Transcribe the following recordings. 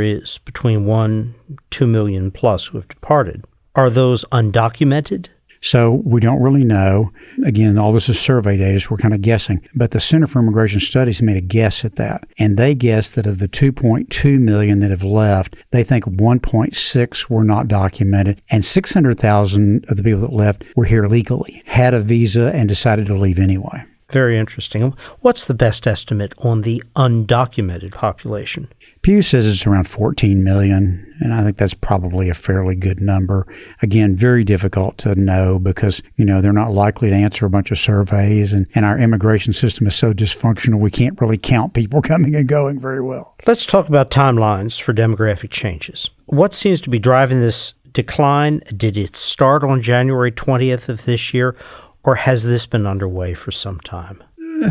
is between 2 million plus who have departed. Are those undocumented? So we don't really know. Again, all this is survey data, so we're kind of guessing. But the Center for Immigration Studies made a guess at that. And they guessed that of the 2.2 million that have left, they think 1.6 were not documented. And 600,000 of the people that left were here legally, had a visa, and decided to leave anyway. Very interesting. What's the best estimate on the undocumented population? Pew says it's around 14 million, and I think that's probably a fairly good number. Again, very difficult to know because, they're not likely to answer a bunch of surveys, and our immigration system is so dysfunctional we can't really count people coming and going very well. Let's talk about timelines for demographic changes. What seems to be driving this decline? Did it start on January 20th of this year, or has this been underway for some time?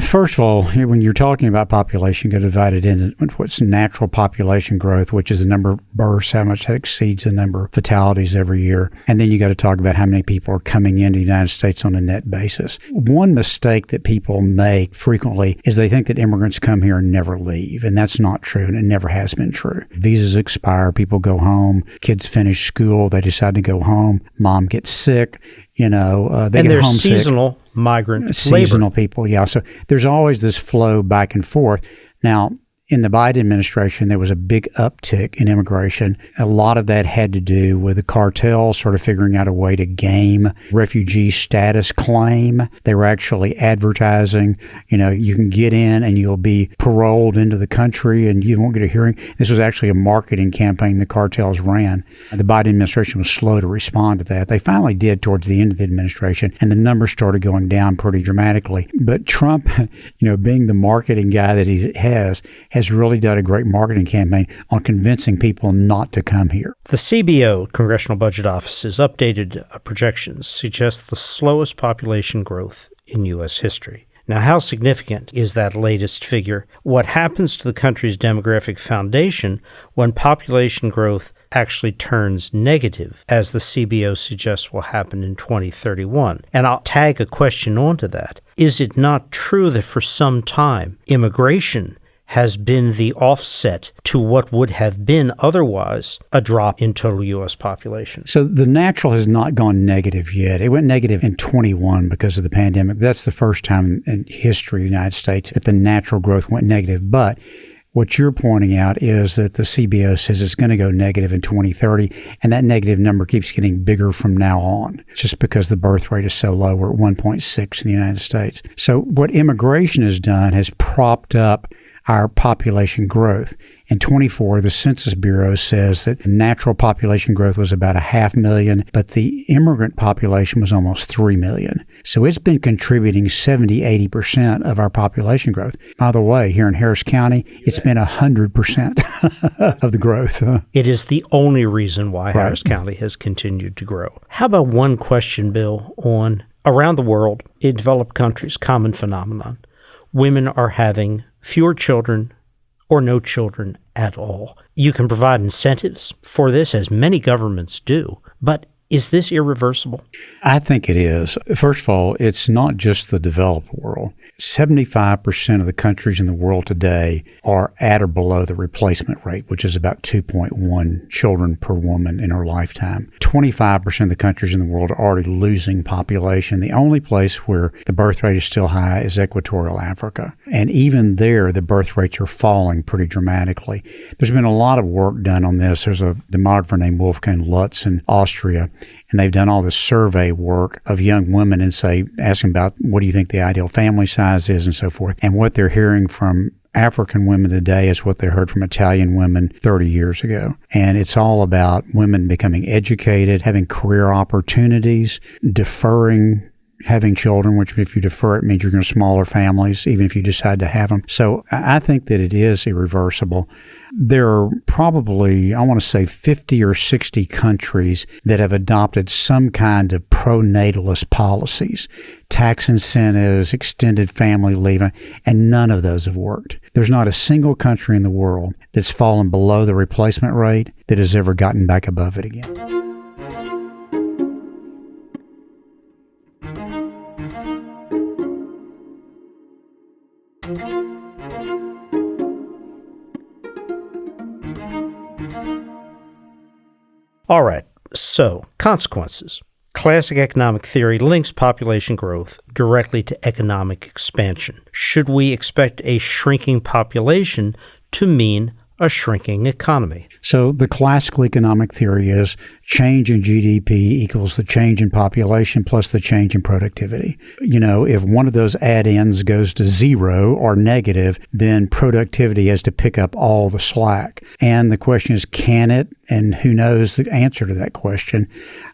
First of all, when you're talking about population, you got to divide it into what's natural population growth, which is the number of births, how much that exceeds the number of fatalities every year. And then you got to talk about how many people are coming into the United States on a net basis. One mistake that people make frequently is they think that immigrants come here and never leave. And that's not true, and it never has been true. Visas expire, people go home, kids finish school, they decide to go home, mom gets sick. They get homesick. And there's seasonal migrant seasonal labor. People, yeah. So there's always this flow back and forth. Now, in the Biden administration, there was a big uptick in immigration. A lot of that had to do with the cartels sort of figuring out a way to game refugee status claim. They were actually advertising, you can get in and you'll be paroled into the country and you won't get a hearing. This was actually a marketing campaign the cartels ran. The Biden administration was slow to respond to that. They finally did towards the end of the administration, and the numbers started going down pretty dramatically. But Trump, being the marketing guy that he has really done a great marketing campaign on convincing people not to come here. The CBO, Congressional Budget Office's updated projections suggest the slowest population growth in U.S. history. Now, how significant is that latest figure? What happens to the country's demographic foundation when population growth actually turns negative, as the CBO suggests will happen in 2031? And I'll tag a question onto that. Is it not true that for some time, immigration has been the offset to what would have been otherwise a drop in total U.S. population? So the natural has not gone negative yet. It went negative in 21 because of the pandemic. That's the first time in history of the United States that the natural growth went negative. But what you're pointing out is that the CBO says it's going to go negative in 2030, and that negative number keeps getting bigger from now on, just because the birth rate is so low. We're at 1.6 in the United States. So what immigration has done has propped up our population growth. In 24, the Census Bureau says that natural population growth was about 500,000, but the immigrant population was almost 3 million. So it's been contributing 70-80% of our population growth. By the way, here in Harris County, it's been 100% of the growth. It is the only reason why Harris County has continued to grow. How about one question, Bill, on around the world, in developed countries, common phenomenon. Women are having fewer children or no children at all. You can provide incentives for this, as many governments do, but is this irreversible? I think it is. First of all, it's not just the developed world. 75% of the countries in the world today are at or below the replacement rate, which is about 2.1 children per woman in her lifetime. 25% of the countries in the world are already losing population. The only place where the birth rate is still high is Equatorial Africa. And even there, the birth rates are falling pretty dramatically. There's been a lot of work done on this. There's a demographer named Wolfgang Lutz in Austria, and they've done all this survey work of young women and asking about what do you think the ideal family size is and so forth. And what they're hearing from African women today is what they heard from Italian women 30 years ago. And it's all about women becoming educated, having career opportunities, deferring having children, which if you defer it means you're going to smaller families, even if you decide to have them. So I think that it is irreversible. There are probably, 50 or 60 countries that have adopted some kind of pro-natalist policies, tax incentives, extended family leave, and none of those have worked. There's not a single country in the world that's fallen below the replacement rate that has ever gotten back above it again. All right, so consequences. Classic economic theory links population growth directly to economic expansion. Should we expect a shrinking population to mean a shrinking economy? So the classical economic theory is change in GDP equals the change in population plus the change in productivity. If one of those add-ins goes to zero or negative, then productivity has to pick up all the slack. And the question is, can it? And who knows the answer to that question?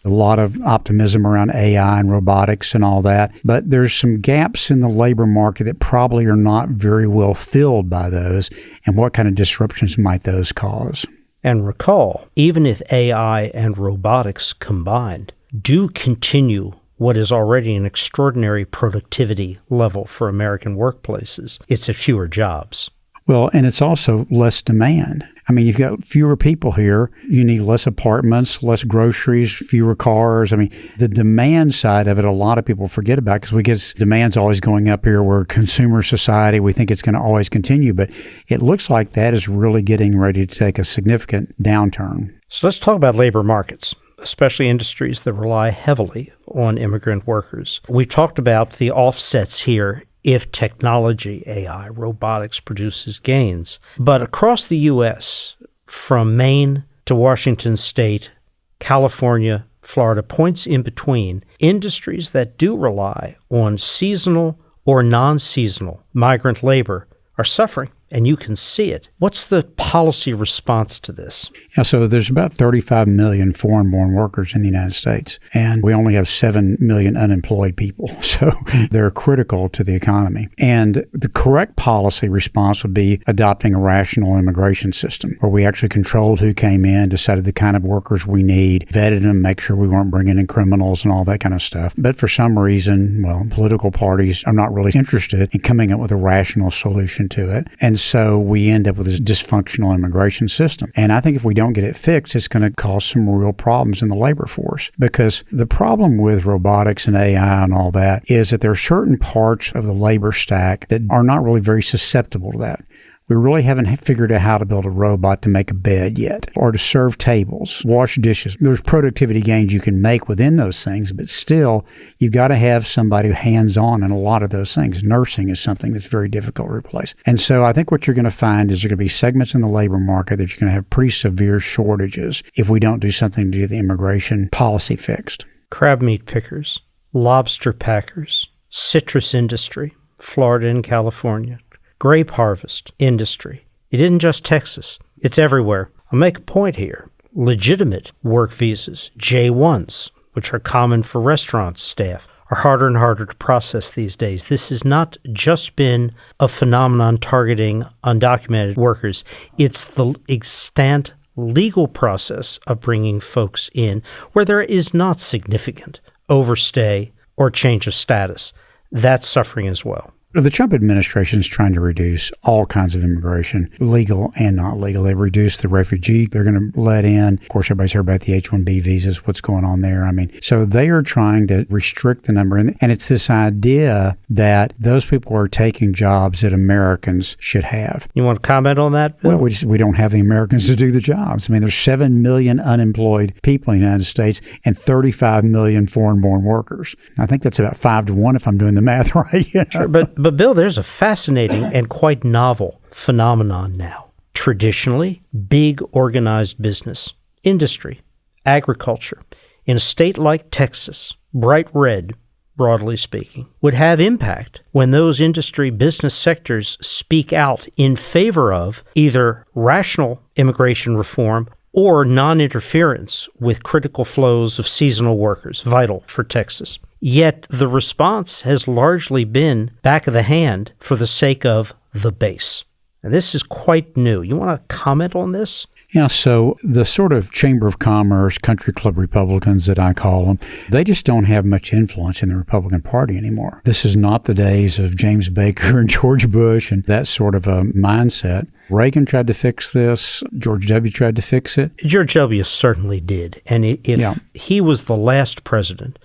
A lot of optimism around AI and robotics and all that. But there's some gaps in the labor market that probably are not very well filled by those. And what kind of disruptions might those cause? And recall, even if AI and robotics combined do continue what is already an extraordinary productivity level for American workplaces, it's at fewer jobs. Well, and it's also less demand. I mean, you've got fewer people here. You need less apartments, less groceries, fewer cars. I mean, the demand side of it, a lot of people forget about because demand's always going up here. We're a consumer society. We think it's going to always continue. But it looks like that is really getting ready to take a significant downturn. So let's talk about labor markets, especially industries that rely heavily on immigrant workers. We talked about the offsets here if technology, AI, robotics produces gains. But across the U.S., from Maine to Washington State, California, Florida, points in between, industries that do rely on seasonal or non-seasonal migrant labor are suffering, and you can see it. What's the policy response to this? Yeah, so there's about 35 million foreign-born workers in the United States, and we only have 7 million unemployed people. So they're critical to the economy. And the correct policy response would be adopting a rational immigration system, where we actually controlled who came in, decided the kind of workers we need, vetted them, make sure we weren't bringing in criminals and all that kind of stuff. But for some reason, political parties are not really interested in coming up with a rational solution to it. And so we end up with this dysfunctional immigration system. And I think if we don't get it fixed, it's going to cause some real problems in the labor force. Because the problem with robotics and AI and all that is that there are certain parts of the labor stack that are not really very susceptible to that. We really haven't figured out how to build a robot to make a bed yet, or to serve tables, wash dishes. There's productivity gains you can make within those things, but still, you've got to have somebody hands-on in a lot of those things. Nursing is something that's very difficult to replace. And so I think what you're going to find is there are going to be segments in the labor market that you're going to have pretty severe shortages if we don't do something to get the immigration policy fixed. Crab meat pickers, lobster packers, citrus industry, Florida and California, grape harvest industry. It isn't just Texas. It's everywhere. I'll make a point here. Legitimate work visas, J-1s, which are common for restaurant staff, are harder and harder to process these days. This has not just been a phenomenon targeting undocumented workers. It's the extant legal process of bringing folks in where there is not significant overstay or change of status. That's suffering as well. The Trump administration is trying to reduce all kinds of immigration, legal and not legal. They've reduced the refugee they're going to let in. Of course, everybody's heard about the H-1B visas, what's going on there. I mean, so they are trying to restrict the number. And it's this idea that those people are taking jobs that Americans should have. You want to comment on that, Bill? Well, we don't have the Americans to do the jobs. I mean, there's 7 million unemployed people in the United States and 35 million foreign-born workers. I think that's about 5 to 1 if I'm doing the math right. Sure, But Bill, there's a fascinating and quite novel phenomenon now. Traditionally, big organized business, industry, agriculture, in a state like Texas, bright red, broadly speaking, would have impact when those industry business sectors speak out in favor of either rational immigration reform or non-interference with critical flows of seasonal workers, vital for Texas. Yet the response has largely been back of the hand for the sake of the base. And this is quite new. You want to comment on this? Yeah, so the sort of Chamber of Commerce, country club Republicans that I call them, they just don't have much influence in the Republican Party anymore. This is not the days of James Baker and George Bush and that sort of a mindset. Reagan tried to fix this. George W. tried to fix it. George W. certainly did. And if he was the last president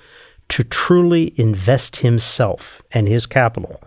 to truly invest himself and his capital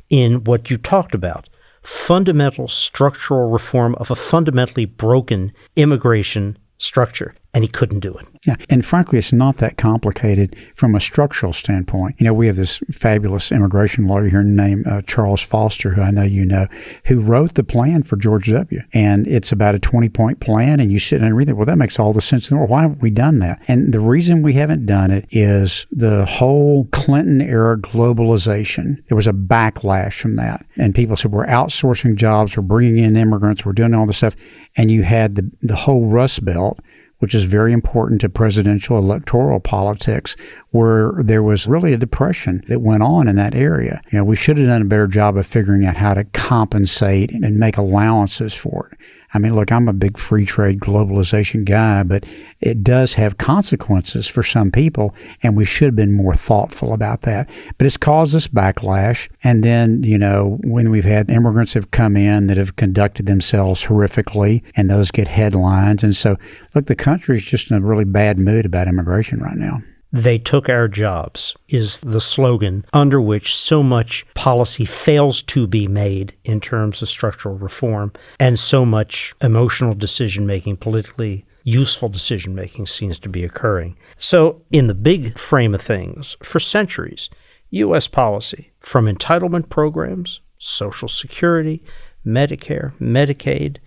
in what you talked about, fundamental structural reform of a fundamentally broken immigration structure, and he couldn't do it. Yeah, and frankly, it's not that complicated from a structural standpoint. We have this fabulous immigration lawyer here named Charles Foster, who I know you know, who wrote the plan for George W. And it's about a 20-point plan, and you sit and read it. Well, that makes all the sense in the world. Why haven't we done that? And the reason we haven't done it is the whole Clinton-era globalization. There was a backlash from that. And people said, we're outsourcing jobs, we're bringing in immigrants, we're doing all this stuff. And you had the whole Rust Belt, which is very important to presidential electoral politics, where there was really a depression that went on in that area. We should have done a better job of figuring out how to compensate and make allowances for it. I mean, look, I'm a big free trade globalization guy, but it does have consequences for some people, and we should have been more thoughtful about that. But it's caused this backlash. And then, when we've had immigrants have come in that have conducted themselves horrifically, and those get headlines. And so, look, the country is just in a really bad mood about immigration right now. They took our jobs is the slogan under which so much policy fails to be made in terms of structural reform, and so much emotional decision-making, politically useful decision-making seems to be occurring. So in the big frame of things, for centuries, U.S. policy, from entitlement programs, Social Security, Medicare, Medicaid,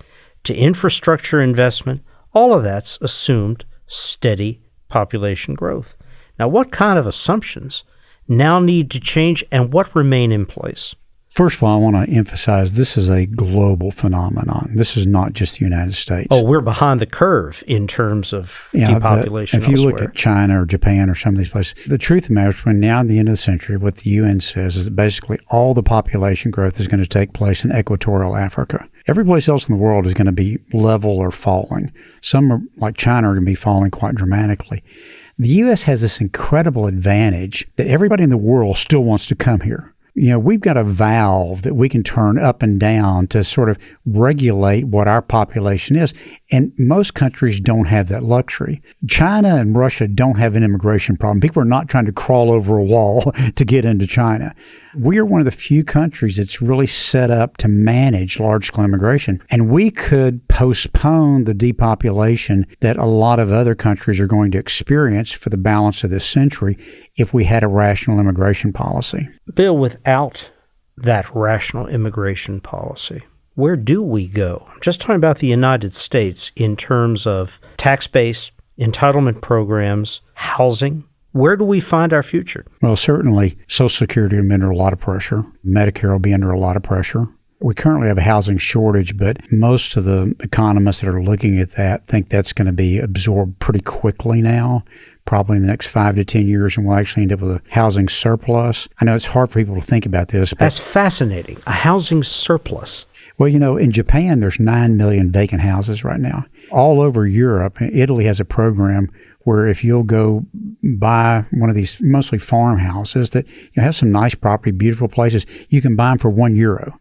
to infrastructure investment, all of that's assumed steady population growth. Now, what kind of assumptions now need to change, and what remain in place? First of all, I want to emphasize this is a global phenomenon. This is not just the United States. Oh, we're behind the curve in terms of depopulation If you elsewhere. look at China or Japan or some of these places, the truth of the matter is when now at the end of the century, what the UN says is that basically all the population growth is going to take place in equatorial Africa. Every place else in the world is going to be level or falling. Some, like China, are going to be falling quite dramatically. The U.S. has this incredible advantage that everybody in the world still wants to come here. We've got a valve that we can turn up and down to sort of regulate what our population is. And most countries don't have that luxury. China and Russia don't have an immigration problem. People are not trying to crawl over a wall to get into China. We are one of the few countries that's really set up to manage large-scale immigration. And we could postpone the depopulation that a lot of other countries are going to experience for the balance of this century if we had a rational immigration policy. Bill, without that rational immigration policy, where do we go? I'm just talking about the United States in terms of tax base, entitlement programs, housing. Where do we find our future? Well, certainly Social Security will be under a lot of pressure. Medicare will be under a lot of pressure. We currently have a housing shortage, but most of the economists that are looking at that think that's going to be absorbed pretty quickly now, probably in the next 5 to 10 years, and we'll actually end up with a housing surplus. I know it's hard for people to think about this. But that's fascinating, a housing surplus. Well, in Japan, there's 9 million vacant houses right now. All over Europe, Italy has a program where if you'll go buy one of these mostly farmhouses that have some nice property, beautiful places, you can buy them for €1.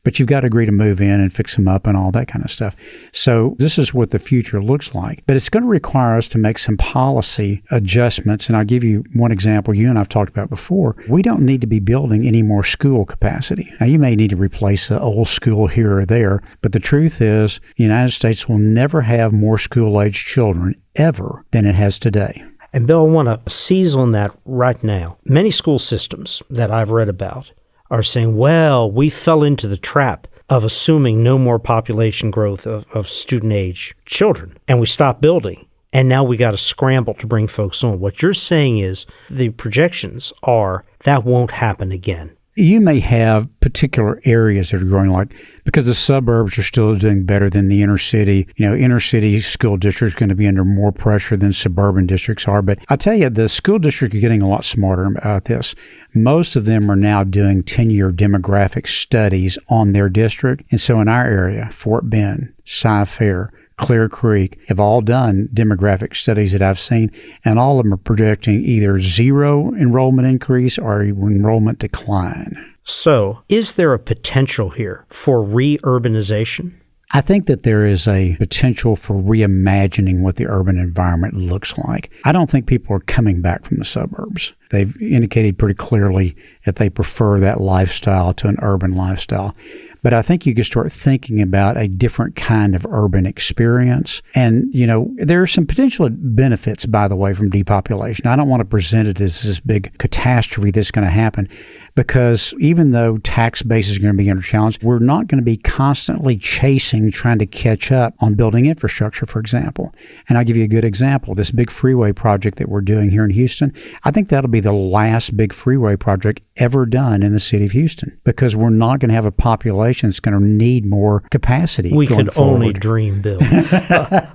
But you've got to agree to move in and fix them up and all that kind of stuff. So this is what the future looks like. But it's going to require us to make some policy adjustments. And I'll give you one example you and I've talked about before. We don't need to be building any more school capacity. Now, you may need to replace an old school here or there, but the truth is the United States will never have more school-aged children ever than it has today. And Bill, I want to seize on that right now. Many school systems that I've read about are saying, well, we fell into the trap of assuming no more population growth of student-age children, and we stopped building, and now we got to scramble to bring folks on. What you're saying is the projections are that won't happen again. You may have particular areas that are growing, like because the suburbs are still doing better than the inner city. Inner city school districts are going to be under more pressure than suburban districts are. But I tell you, the school districts are getting a lot smarter about this. Most of them are now doing 10-year demographic studies on their district. And so in our area, Fort Bend, Cy-Fair, Clear Creek have all done demographic studies that I've seen, and all of them are projecting either zero enrollment increase or enrollment decline. So, is there a potential here for re-urbanization? I think that there is a potential for reimagining what the urban environment looks like. I don't think people are coming back from the suburbs. They've indicated pretty clearly that they prefer that lifestyle to an urban lifestyle. but I think you can start thinking about a different kind of urban experience. And, there are some potential benefits, by the way, from depopulation. I don't want to present it as this big catastrophe that's going to happen, because even though tax bases are going to be under challenge, we're not going to be constantly trying to catch up on building infrastructure, for example. And I'll give you a good example. This big freeway project that we're doing here in Houston, I think that'll be the last big freeway project ever done in the city of Houston, because we're not going to have a population that's going to need more capacity. We could only dream, Bill,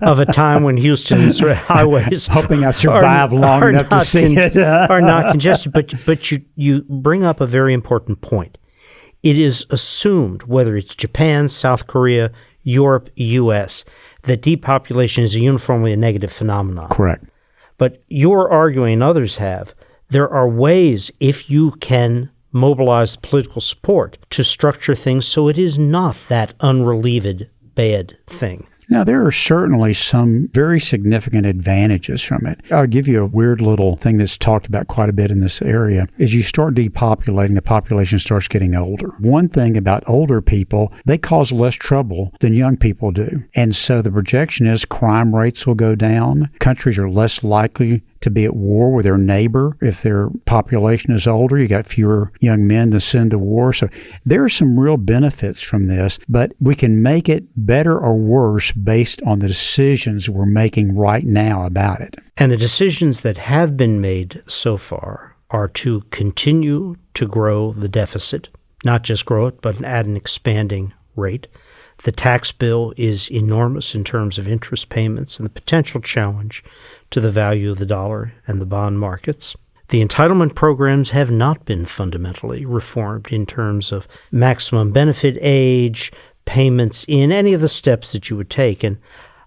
of a time when Houston's highways hoping I survive long enough to see it. Are not congested. But you bring up a very important point. It is assumed, whether it's Japan, South Korea, Europe, U.S., that depopulation is uniformly a negative phenomenon. Correct. But you're arguing, and others have, there are ways, if you can mobilize political support, to structure things so it is not that unrelieved bad thing. Now, there are certainly some very significant advantages from it. I'll give you a weird little thing that's talked about quite a bit in this area. As you start depopulating, the population starts getting older. One thing about older people, they cause less trouble than young people do. And so the projection is crime rates will go down. Countries are less likely to be at war with their neighbor. If their population is older, you got fewer young men to send to war. So there are some real benefits from this, but we can make it better or worse based on the decisions we're making right now about it. And the decisions that have been made so far are to continue to grow the deficit, not just grow it, but at an expanding rate. The tax bill is enormous in terms of interest payments and the potential challenge to the value of the dollar and the bond markets. The entitlement programs have not been fundamentally reformed in terms of maximum benefit age, payments in any of the steps that you would take. And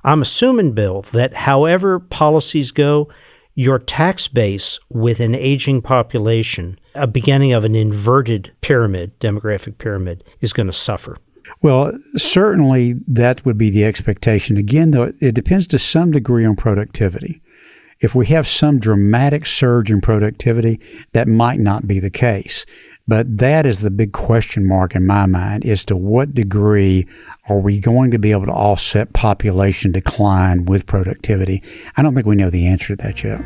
I'm assuming, Bill, that however policies go, your tax base with an aging population, a beginning of an inverted pyramid, demographic pyramid, is going to suffer. Well, certainly that would be the expectation. Again, though, it depends to some degree on productivity. If we have some dramatic surge in productivity, that might not be the case. But that is the big question mark in my mind, as to what degree are we going to be able to offset population decline with productivity. I don't think we know the answer to that yet.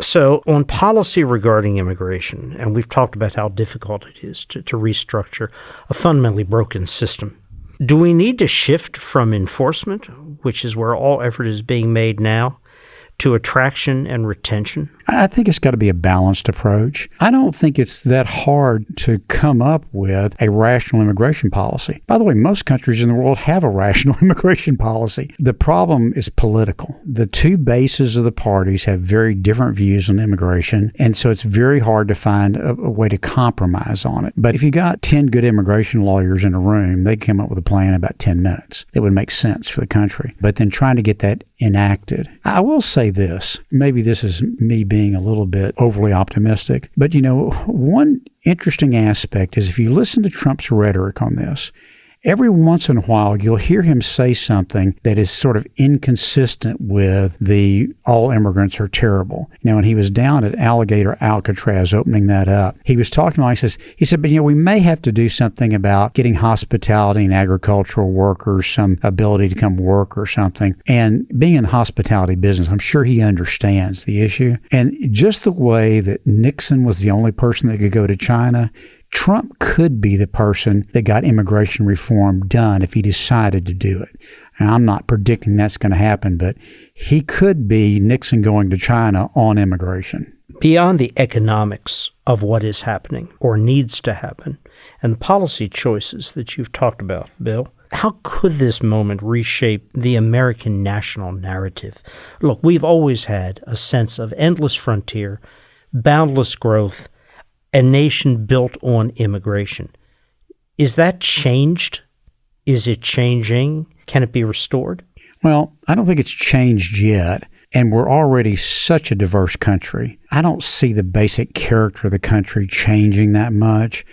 So on policy regarding immigration, and we've talked about how difficult it is to restructure a fundamentally broken system, do we need to shift from enforcement, which is where all effort is being made now, to attraction and retention? I think it's got to be a balanced approach. I don't think it's that hard to come up with a rational immigration policy. By the way, most countries in the world have a rational immigration policy. The problem is political. The two bases of the parties have very different views on immigration, and so it's very hard to find a way to compromise on it. But if you got 10 good immigration lawyers in a room, they come up with a plan in about 10 minutes that would make sense for the country. But then trying to get that enacted. I will say this, maybe this is me being a little bit overly optimistic, but one interesting aspect is if you listen to Trump's rhetoric on this, every once in a while you'll hear him say something that is sort of inconsistent with the all immigrants are terrible. When he was down at Alligator Alcatraz opening that up, he was talking like this. He said, but we may have to do something about getting hospitality and agricultural workers some ability to come work or something. And being in the hospitality business, I'm sure he understands the issue. And just the way that Nixon was the only person that could go to China, Trump could be the person that got immigration reform done if he decided to do it. And I'm not predicting that's going to happen, but he could be Nixon going to China on immigration. Beyond the economics of what is happening or needs to happen and the policy choices that you've talked about, Bill, how could this moment reshape the American national narrative? Look, we've always had a sense of endless frontier, boundless growth, a nation built on immigration. Is that changed? Is it changing? Can it be restored? Well, I don't think it's changed yet. And we're already such a diverse country. I don't see the basic character of the country changing that much.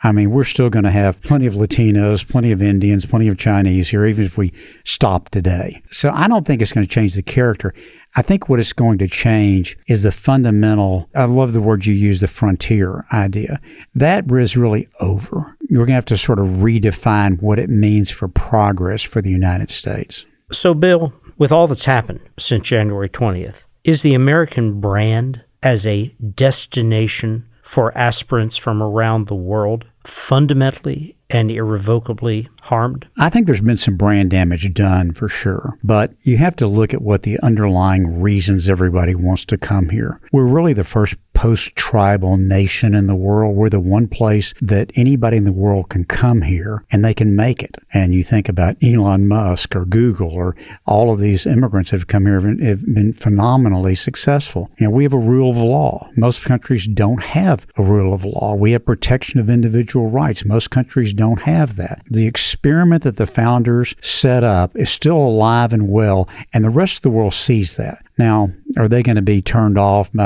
I mean, we're still going to have plenty of Latinos, plenty of Indians, plenty of Chinese here, even if we stop today. So I don't think it's going to change the character. I think what it's going to change is the fundamental, I love the word you use, the frontier idea. That is really over. We're going to have to sort of redefine what it means for progress for the United States. So, Bill, with all that's happened since January 20th, is the American brand as a destination for aspirants from around the world fundamentally and irrevocably harmed? I think there's been some brand damage done for sure, but you have to look at what the underlying reasons everybody wants to come here. We're really the first post-tribal nation in the world. We're the one place that anybody in the world can come here and they can make it. And you think about Elon Musk or Google or all of these immigrants that have come here have been phenomenally successful. You know, we have a rule of law. Most countries don't have a rule of law. We have protection of individual rights. Most countries don't have that. The experiment that the founders set up is still alive and well, and the rest of the world sees that. Now, are they going to be turned off by